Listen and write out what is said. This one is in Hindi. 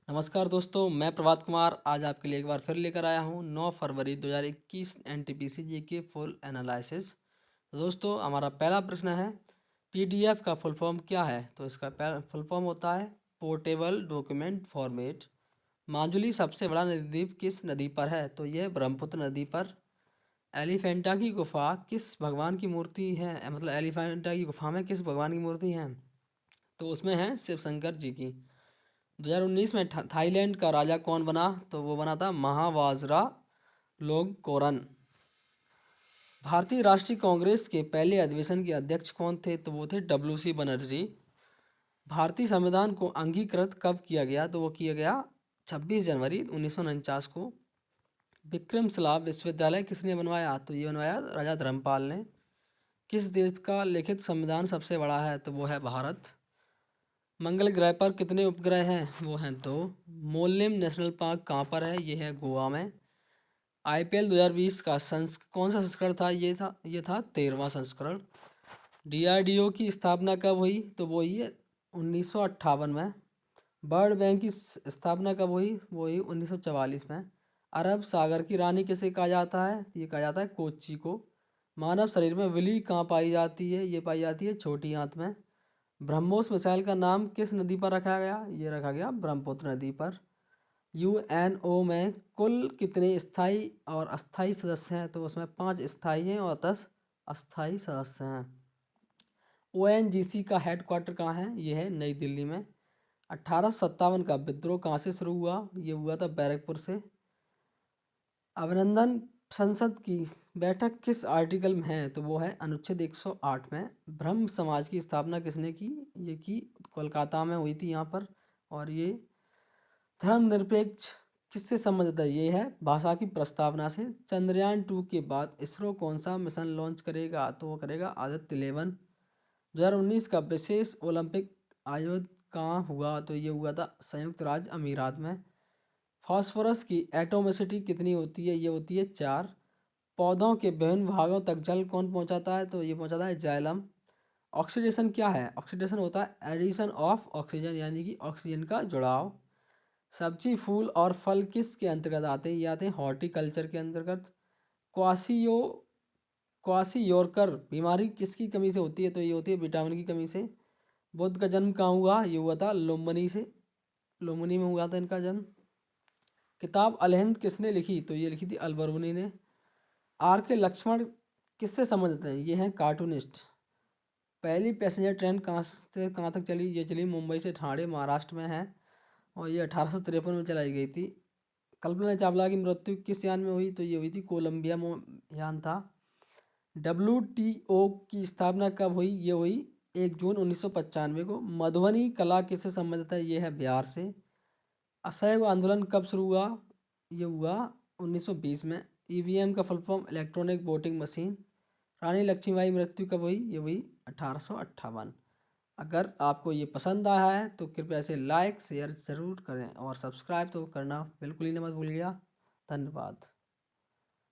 नमस्कार दोस्तों, मैं प्रभात कुमार आज आपके लिए एक बार फिर लेकर आया हूँ 9 फरवरी 2021 एनटीपीसी जीके फुल एनालिसिस। दोस्तों, हमारा पहला प्रश्न है पीडीएफ का फुल फॉर्म क्या है। तो इसका फुल फॉर्म होता है पोर्टेबल डॉक्यूमेंट फॉर्मेट। माजुली सबसे बड़ा नदी द्वीप किस नदी पर है। तो यह ब्रह्मपुत्र नदी पर। एलिफेंटा की गुफा किस भगवान की मूर्ति है, मतलब एलिफेंटा की गुफा में किस भगवान की मूर्ति है। तो उसमें है शिव शंकर जी की। 2019 में थाईलैंड का राजा कौन बना। तो वो बना था महावाजरा लोंगकोरन। भारतीय राष्ट्रीय कांग्रेस के पहले अधिवेशन के अध्यक्ष कौन थे। तो वो थे डब्ल्यू सी बनर्जी। भारतीय संविधान को अंगीकृत कब किया गया। तो वो किया गया 26 जनवरी 1949 को। विक्रमशिला विश्वविद्यालय किसने बनवाया। तो ये बनवाया राजा धर्मपाल ने। किस देश का लिखित संविधान सबसे बड़ा है। तो वो है भारत। मंगल ग्रह पर कितने उपग्रह हैं। वो हैं 2। मोलिम नेशनल पार्क कहाँ पर है। ये है गोवा में। आईपीएल 2020 का कौन सा संस्करण था। ये था 13वां संस्करण। डीआरडीओ की स्थापना कब हुई। तो वो हुई है 1958 में। वर्ल्ड बैंक की स्थापना कब हुई। वो हुई 1944 में। अरब सागर की रानी किसे कहा जाता है। ये कहा जाता है कोच्चि को। मानव शरीर में विली कहाँ पाई जाती है। ये पाई जाती है छोटी आंत में। ब्रह्मोस मिसाइल का नाम किस नदी पर रखा गया। ये रखा गया ब्रह्मपुत्र नदी पर। यूएनओ में कुल कितने स्थायी और अस्थायी सदस्य हैं। तो उसमें 5 स्थायी हैं और 10 अस्थायी सदस्य हैं। ओएनजीसी का हेडक्वार्टर कहाँ है। ये है नई दिल्ली में। 1857 का विद्रोह कहाँ से शुरू हुआ। ये हुआ था बैरकपुर से। अभिनंदन संसद की बैठक किस आर्टिकल में है। तो वो है अनुच्छेद 108 में। ब्रह्म समाज की स्थापना किसने की। ये की कोलकाता में हुई थी यहाँ पर। और ये धर्मनिरपेक्ष किससे संबंधित है। ये है भाषा की प्रस्तावना से। चंद्रयान 2 के बाद इसरो कौन सा मिशन लॉन्च करेगा। तो वो करेगा आदित्य 11। 2019 का विशेष ओलंपिक आयोजित कहाँ हुआ। तो ये हुआ था संयुक्त राज्य अमीरात में। फास्फोरस की एटोमिसिटी कितनी होती है। ये होती है 4। पौधों के विभिन्न भागों तक जल कौन पहुंचाता है। तो ये पहुंचाता है जाइलम। ऑक्सीडेशन क्या है। ऑक्सीडेशन होता है एडिशन ऑफ ऑक्सीजन, यानी कि ऑक्सीजन का जुड़ाव। सब्जी फूल और फल किस के अंतर्गत आते हैं। ये आते हैं हॉर्टिकल्चर के अंतर्गत। क्वासियो क्वासियोरकर बीमारी किसकी कमी से होती है। तो ये होती है विटामिन की कमी से। बुद्ध का जन्म कहाँ हुआ। ये हुआ था लुम्बिनी से। लुम्बिनी में हुआ था इनका जन्म। किताब अलहिंद किसने लिखी। तो ये लिखी थी अलबरूनी ने। आर के लक्ष्मण किससे संबंधित हैं। ये हैं कार्टूनिस्ट। पहली पैसेंजर ट्रेन कहाँ से कहाँ तक चली। ये चली मुंबई से ठाणे, महाराष्ट्र में है। और ये 1853 में चलाई गई थी। कल्पना चावला की मृत्यु किस यान में हुई। तो ये हुई थी कोलंबिया यान था। डब्ल्यूटीओ की स्थापना कब हुई। ये हुई 1 जून 1995 को। मधुबनी कला किससे संबंधित है। ये है बिहार से। असहयोग आंदोलन कब शुरू हुआ। ये हुआ 1920 में। ईवीएम का full form electronic voting machine. Rani Lakshmibai मृत्यु कब हुई। ये हुई 1858। अगर आपको ये पसंद आया है तो कृपया इसे लाइक शेयर ज़रूर करें और सब्सक्राइब तो करना बिल्कुल ही न मत भूलिएगा। धन्यवाद।